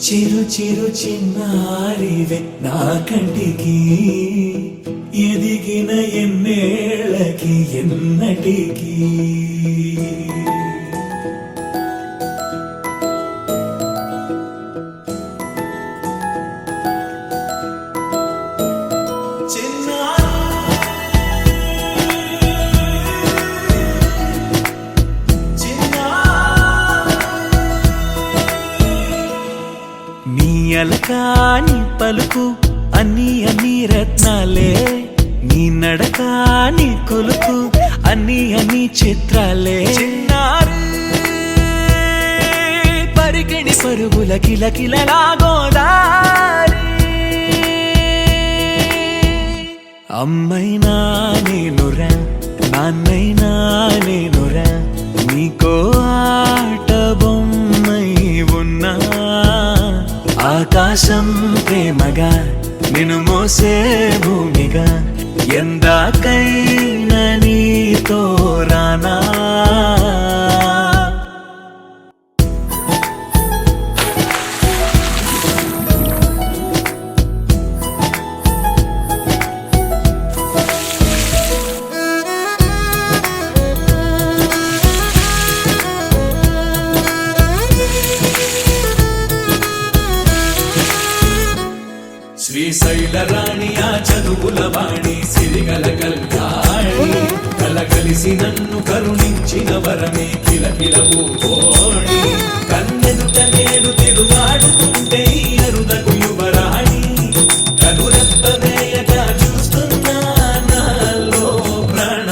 చిరు చిరు చిన్నారివే నా కంటికి ఎదిగిన ఎన్నేళ్ళకి ఎన్నటికి అలకాని పలుకు అన్ని అన్ని రత్నాలే నీ నడకాని కొలుకు అన్ని అన్ని చిత్రాలే చిన్నారు పరికిణి పరుగుల కిలకిలలా గోదారి అమ్మైనా నేనురా నాన్నైనా నేనురా నీకో ఆట బొమ్మై ఉన్నా ఆకాశం ప్రేమగా నిన్ను మోసే భూమిగా ఎందాకైనా నీతో రానా శ్రీశైల రాణి ఆ చదువుల వాణి సిరిగల కళ్యాణి కలగలిసి నన్ను కరుణించిన వరమే కిలకిల పూకోణి కన్నెదుట నేను తిరుగాడుతుంటే అరుదకు యువరాణి కనురెప్పవేయగా చూస్తున్నా నాలో ప్రాణ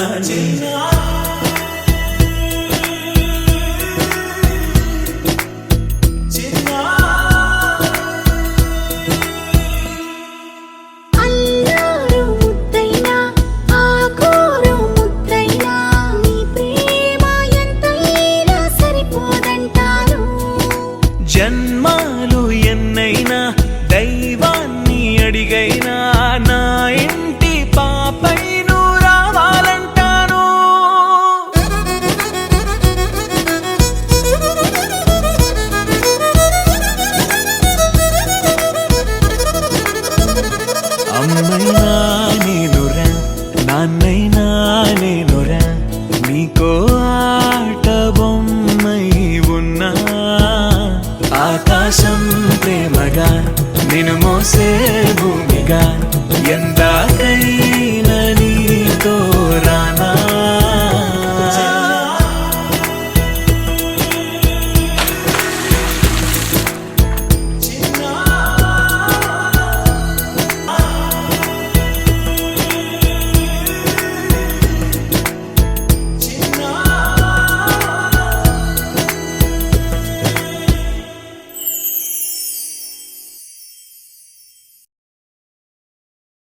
జన్మాలు ఎన్నైనా దైవాన్ని అడిగైనా నా ఇంటి పాపై నువ్వు రావాలంటాను అమ్మైనా నేనురా నాన్నైనా నేనురా నీకో ఆట బొమ్మై ఉన్నా ఆకాశం ప్రేమగా నిన్ను మోసే భూమిగా ఎంత